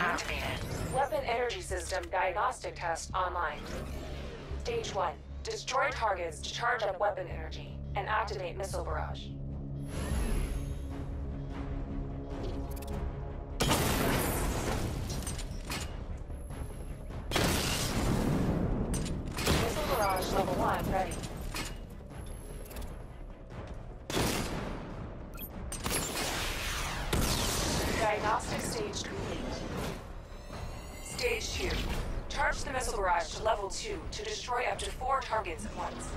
activated. Weapon energy system diagnostic test online. Stage 1. Destroy targets to charge up weapon energy and activate missile barrage. Missile barrage level 1 ready. Diagnostic stage complete. Stage 2. Charge the missile barrage to level 2 to destroy up to 4 targets at once.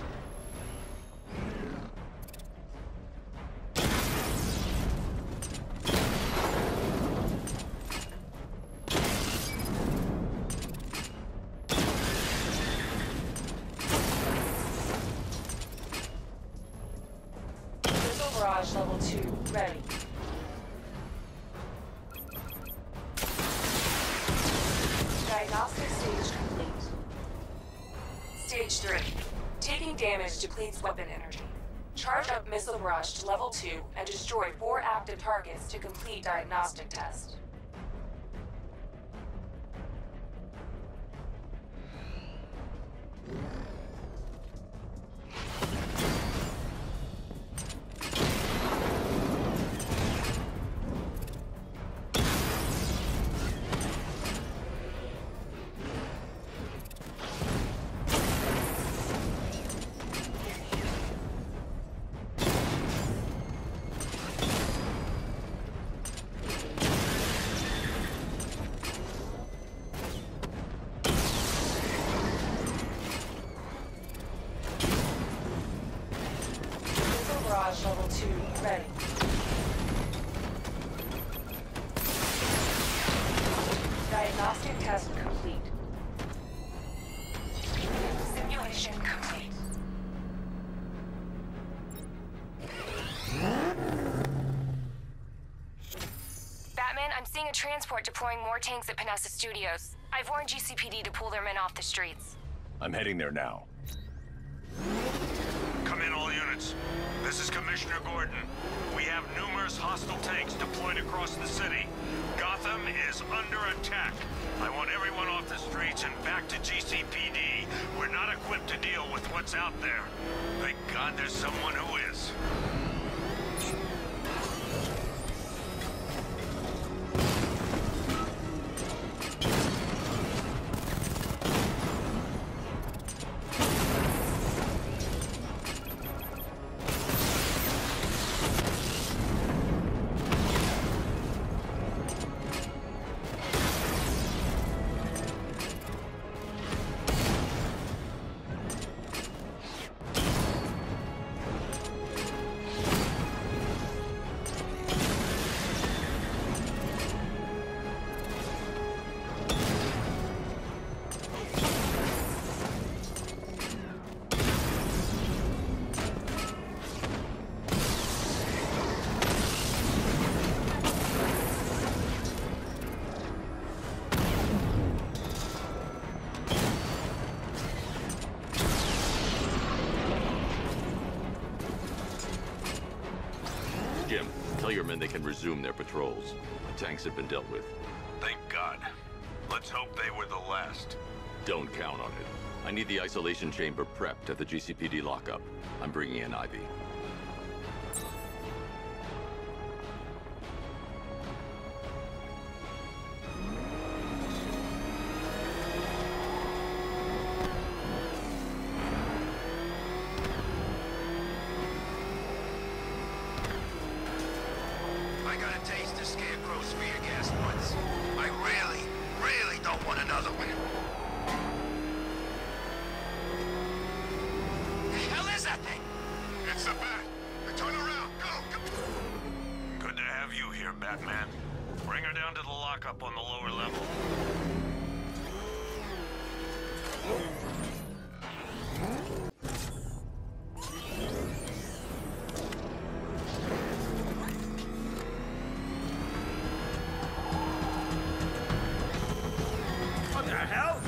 Missile barrage level 2 ready. Diagnostic stage complete. Stage 3. Taking damage depletes weapon energy. Charge up missile barrage to level 2 and destroy 4 active targets to complete diagnostic test. Barrage level 2 ready. Diagnostic test complete. Simulation complete. Batman, I'm seeing a transport deploying more tanks at Panessa Studios. I've warned GCPD to pull their men off the streets. I'm heading there now. Come in, all units. This is Commissioner Gordon. We have numerous hostile tanks deployed across the city. Gotham is under attack. I want everyone off the streets and back to GCPD. We're not equipped to deal with what's out there. Thank God there's someone who is. Jim, tell your men they can resume their patrols. The tanks have been dealt with. Thank God. Let's hope they were the last. Don't count on it. I need the isolation chamber prepped at the GCPD lockup. I'm bringing in Ivy. I got a taste of Scarecrow's spear gas once. I really don't want another one. The hell is that thing? It's a bat. Turn around. Go. Good to have you here, Batman. Bring her down to the lockup on the lower level. What the hell?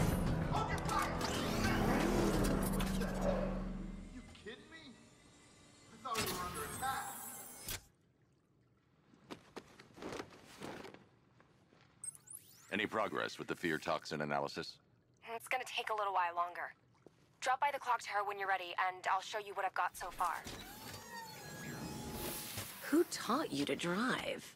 You kidding me? I thought we were under attack. Any progress with the fear toxin analysis? It's gonna take a little while longer. Drop by the clock tower when you're ready, and I'll show you what I've got so far. Who taught you to drive?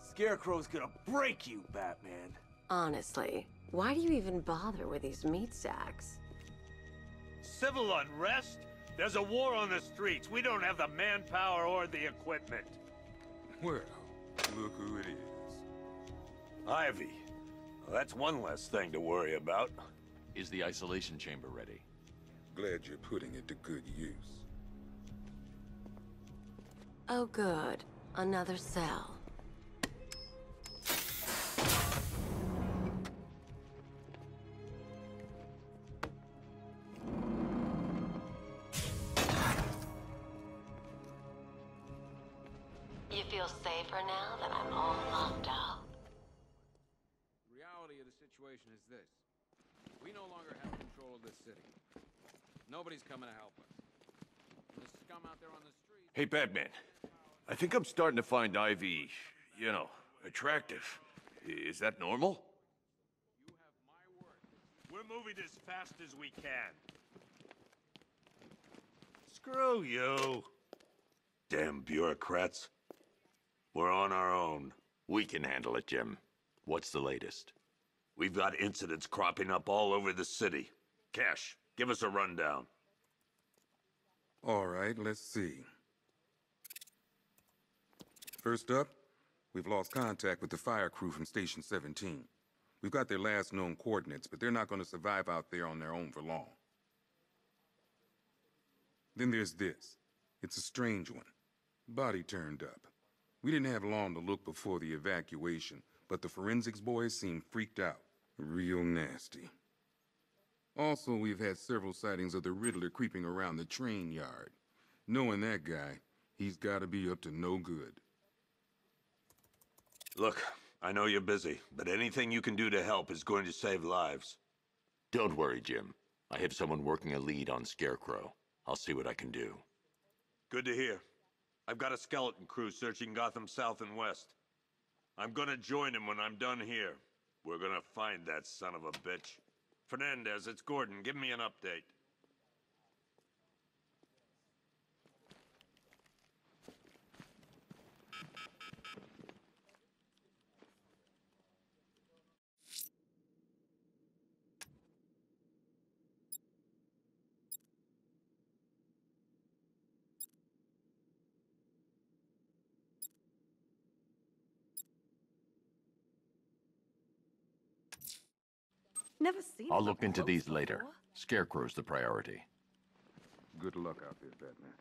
Scarecrow's gonna break you, Batman. Honestly, why do you even bother with these meat sacks? Civil unrest? There's a war on the streets. We don't have the manpower or the equipment. Well, look who it is. Ivy. Well, that's one less thing to worry about. Is the isolation chamber ready? Glad you're putting it to good use. Oh good, another cell. You feel safer now that I'm all locked out? The reality of the situation is this. We no longer have control of this city. Nobody's coming to help us. The scum out there on the street... Hey, Batman. I think I'm starting to find Ivy, you know, attractive. Is that normal? You have my word. We're moving as fast as we can. Screw you. Damn bureaucrats. We're on our own. We can handle it, Jim. What's the latest? We've got incidents cropping up all over the city. Cash, give us a rundown. All right, let's see. First up, we've lost contact with the fire crew from Station 17. We've got their last known coordinates, but they're not going to survive out there on their own for long. Then there's this. It's a strange one. Body turned up. We didn't have long to look before the evacuation, but the forensics boys seemed freaked out. Real nasty. Also, we've had several sightings of the Riddler creeping around the train yard. Knowing that guy, he's got to be up to no good. Look, I know you're busy, but anything you can do to help is going to save lives. Don't worry, Jim. I have someone working a lead on Scarecrow. I'll see what I can do. Good to hear. I've got a skeleton crew searching Gotham South and West. I'm gonna join him when I'm done here. We're gonna find that son of a bitch. Fernandez, it's Gordon. Give me an update. Never seen I'll it look up into close these later. before. Scarecrow's the priority. Good luck out there, Batman.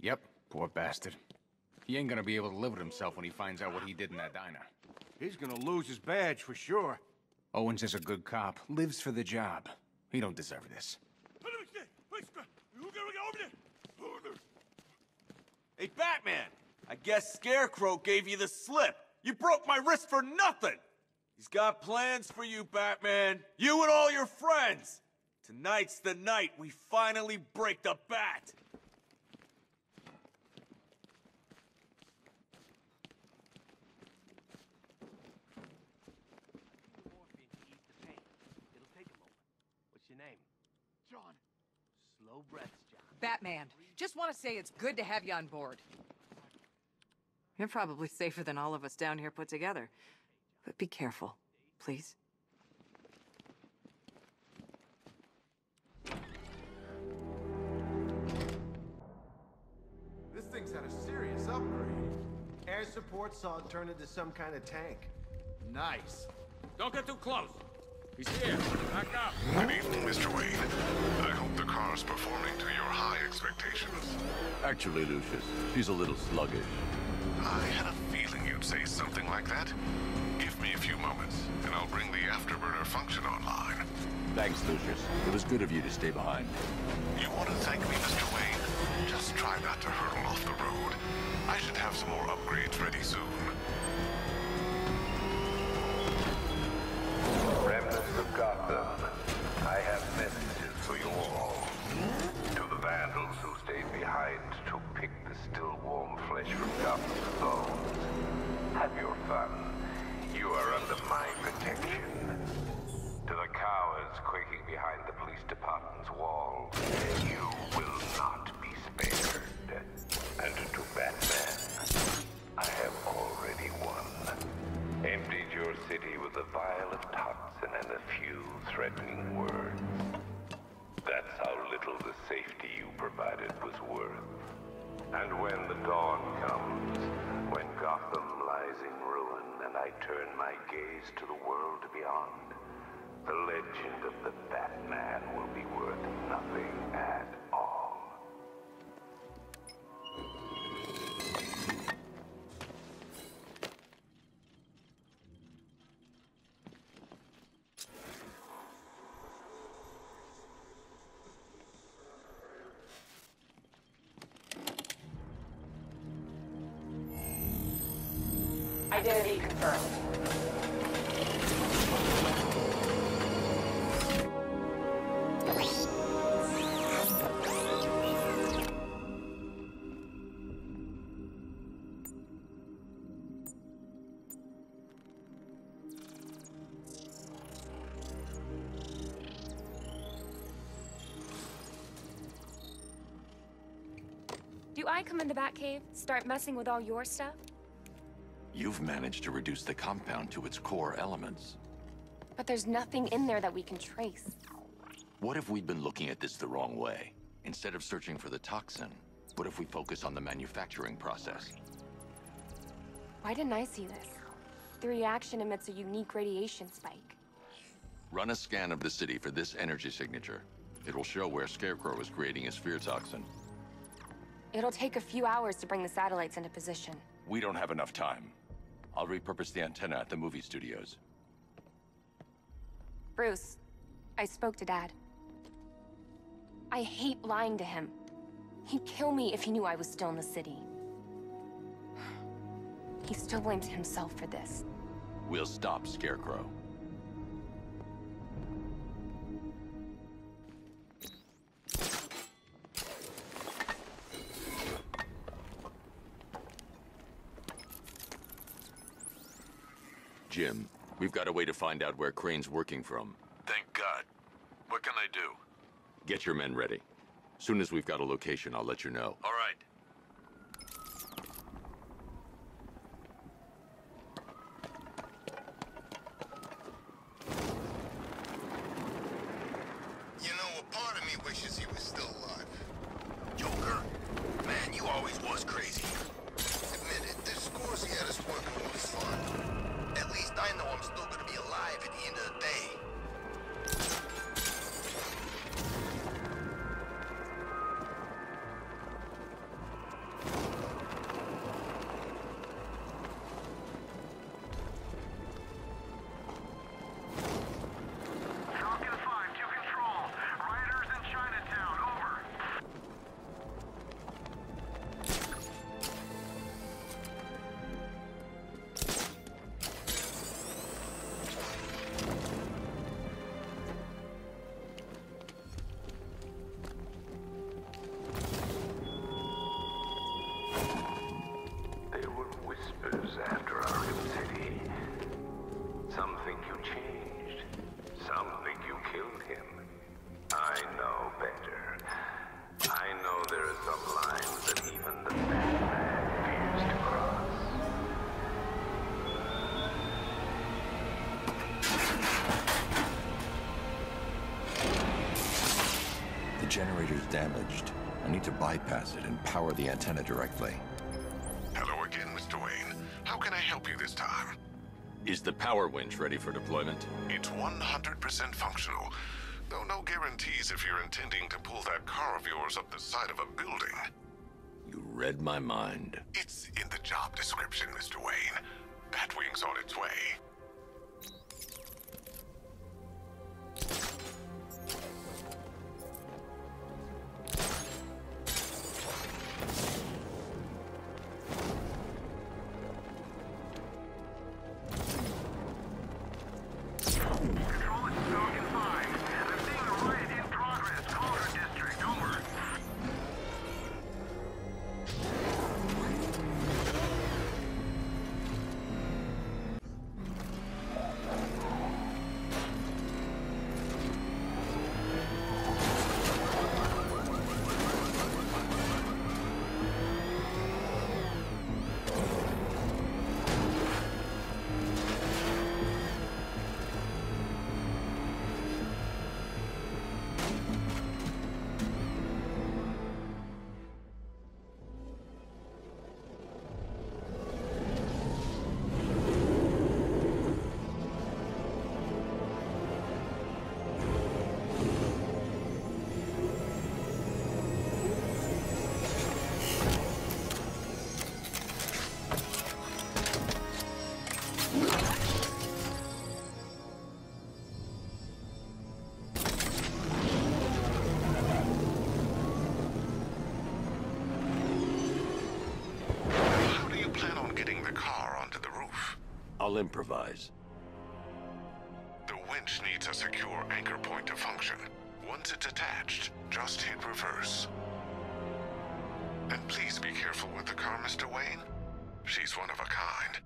Yep, poor bastard. He ain't gonna be able to live with himself when he finds out what he did in that diner. He's gonna lose his badge for sure. Owens is a good cop, lives for the job. He don't deserve this. Hey, Batman! I guess Scarecrow gave you the slip. You broke my wrist for nothing! He's got plans for you, Batman. You and all your friends! Tonight's the night we finally break the bat! John. Slow breaths, John. Batman, just want to say it's good to have you on board. You're probably safer than all of us down here put together. But be careful, please. This thing's had a serious upgrade. Air support saw it turn into some kind of tank. Nice. Don't get too close. He's here. Back up. Good evening, Mr. Wayne. I hope the car's performing to your high expectations. Actually, Lucius, she's a little sluggish. I had a feeling you'd say something like that. If me a few moments, and I'll bring the afterburner function online. Thanks, Lucius. It was good of you to stay behind. You want to thank me, Mr. Wayne? Just try not to hurtle off the road. I should have some more upgrades ready soon. Remnants of Gotham, I have messages for you all. To the vandals who stayed behind to pick the still warm flesh from Gotham's bones, have your fun. You are under my protection. To the cowards quaking behind the police department's walls, you will not be spared. And to Batman, I have already won. Emptied your city with a vial of toxin and a few threatening words. That's how little the safety you provided was worth. And when the dawn comes, when Gotham lies in ruin and I turn my gaze to the world beyond, the legend of the Batman will be worth nothing at all. Identity confirmed. Do I come in the Batcave, start messing with all your stuff? You've managed to reduce the compound to its core elements. But there's nothing in there that we can trace. What if we'd been looking at this the wrong way? Instead of searching for the toxin, what if we focus on the manufacturing process? Why didn't I see this? The reaction emits a unique radiation spike. Run a scan of the city for this energy signature. It will show where Scarecrow is creating his fear toxin. It'll take a few hours to bring the satellites into position. We don't have enough time. I'll repurpose the antenna at the movie studios. Bruce, I spoke to Dad. I hate lying to him. He'd kill me if he knew I was still in the city. He still blames himself for this. We'll stop Scarecrow. Jim, we've got a way to find out where Crane's working from. Thank God. What can I do? Get your men ready. Soon as we've got a location, I'll let you know. All right. You know, a part of me wishes he was still alive. Joker? Man, you always was crazy. Admit it, the scores he had us working was fun. At least I know I'm still gonna be alive at the end of the day. Falcon 5 to control. Riders in Chinatown, over. There were whispers after Arkham City. Some think you changed. Some think you killed him. I know better. I know there are some lines that even the Batman fears to cross. The generator's damaged. I need to bypass it and power the antenna directly. Hello again, Mr. Wayne. How can I help you this time? Is the power winch ready for deployment? It's 100% functional. Though no guarantees if you're intending to pull that car of yours up the side of a building. You read my mind. It's in the job description, Mr. Wayne. Batwing's on its way. I'll improvise. The winch needs a secure anchor point to function. Once it's attached, just hit reverse. And please be careful with the car, Mr. Wayne. She's one of a kind.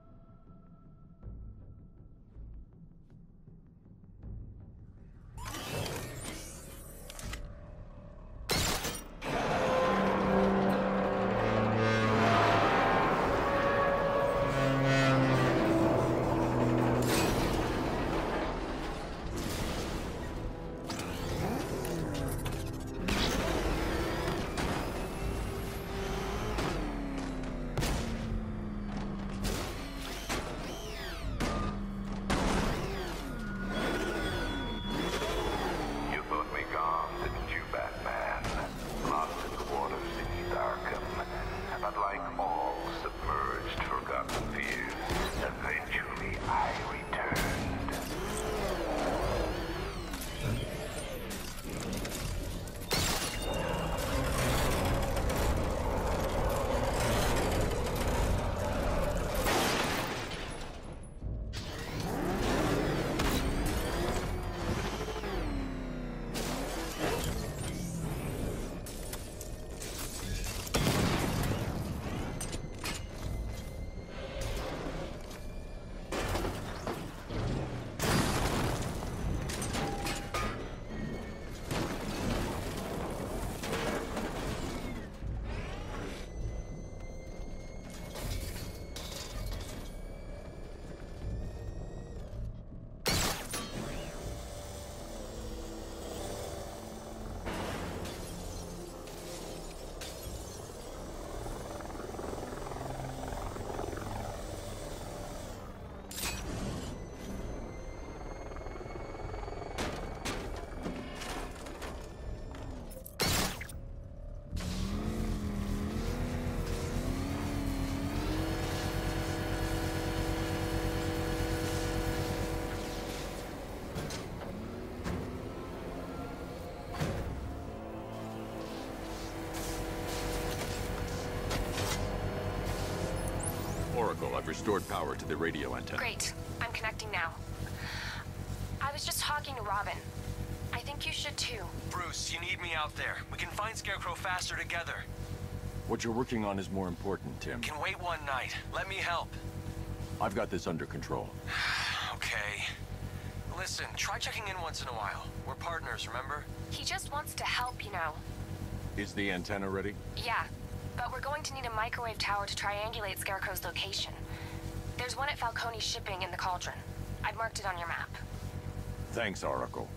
I've restored power to the radio antenna. Great. I'm connecting now. I was just talking to Robin. I think you should too. Bruce, you need me out there. We can find Scarecrow faster together. What you're working on is more important, Tim. Can wait one night. Let me help. I've got this under control. Okay. Listen, try checking in once in a while. We're partners, remember? He just wants to help, you know. Is the antenna ready? Yeah, but we're going to need a microwave tower to triangulate Scarecrow's location. There's one at Falcone's shipping in the Cauldron. I've marked it on your map. Thanks, Oracle.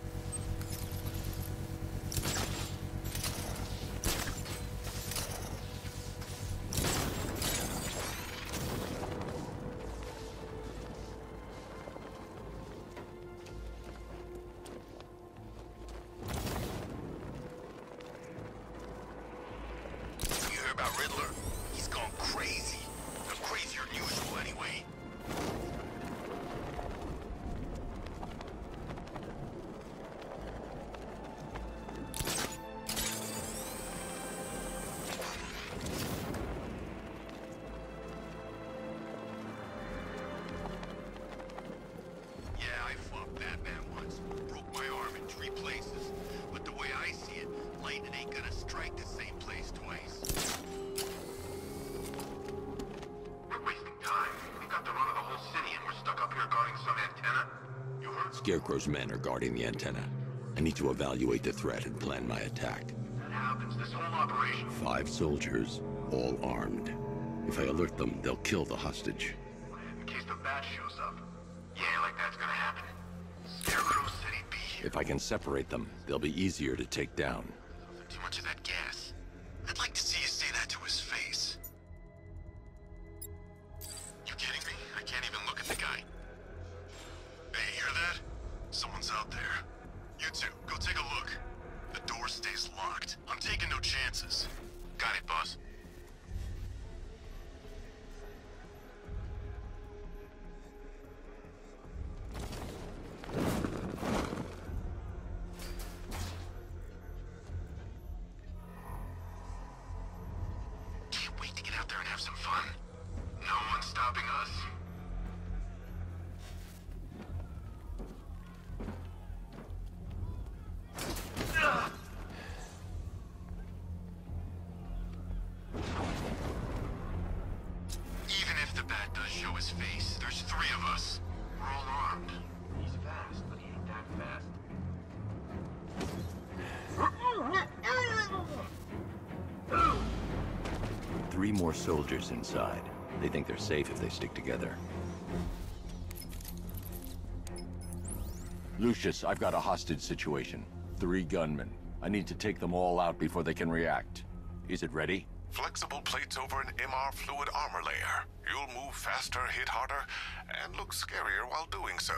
Scarecrow's men are guarding the antenna. I need to evaluate the threat and plan my attack. That happens this whole operation. 5 soldiers, all armed. If I alert them, they'll kill the hostage. In case the bat shows up. Yeah, like that's gonna happen. Scarecrow City be here. If I can separate them, they'll be easier to take down. Too much of that gas. I'd like to see you say that to his face. You kidding me? I can't even look at the guy. Hey, hear that? Someone's out there. You two, go take a look. The door stays locked. I'm taking no chances. Got it, boss. more soldiers inside. They think they're safe if they stick together. Lucius, I've got a hostage situation. 3 gunmen. I need to take them all out before they can react. Is it ready? Flexible plates over an MR fluid armor layer. You'll move faster, hit harder, and look scarier while doing so.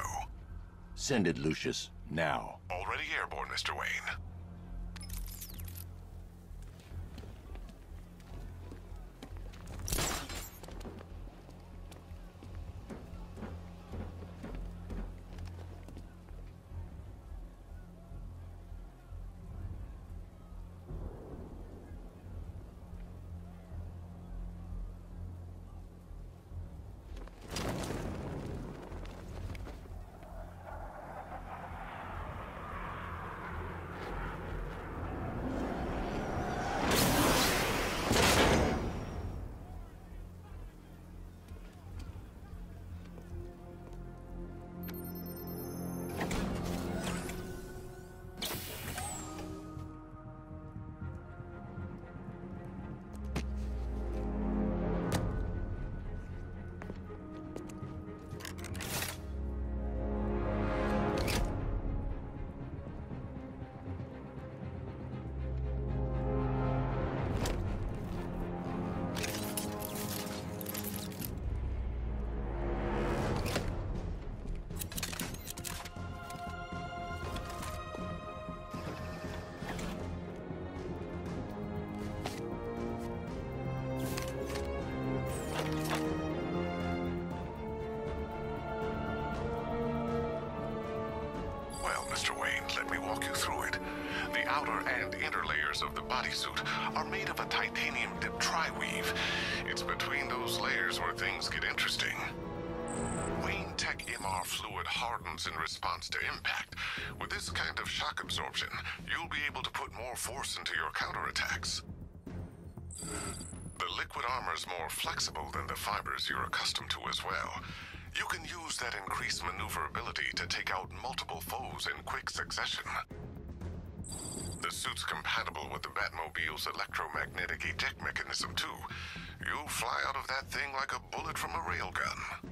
Send it, Lucius. Now. Already airborne, Mr. Wayne. Of the bodysuit are made of a titanium dip tri-weave. It's between those layers where things get interesting. Wayne Tech MR fluid hardens in response to impact. With this kind of shock absorption, you'll be able to put more force into your counterattacks. The liquid armor's more flexible than the fibers you're accustomed to as well. You can use that increased maneuverability to take out multiple foes in quick succession. The suit's compatible with the Batmobile's electromagnetic eject mechanism, too. You'll fly out of that thing like a bullet from a railgun.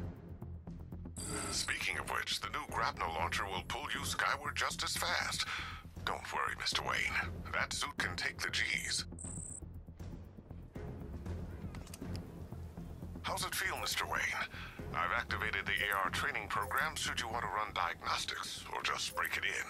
Speaking of which, the new grapnel launcher will pull you skyward just as fast. Don't worry, Mr. Wayne. That suit can take the G's. How's it feel, Mr. Wayne? I've activated the AR training program should you want to run diagnostics, or just break it in.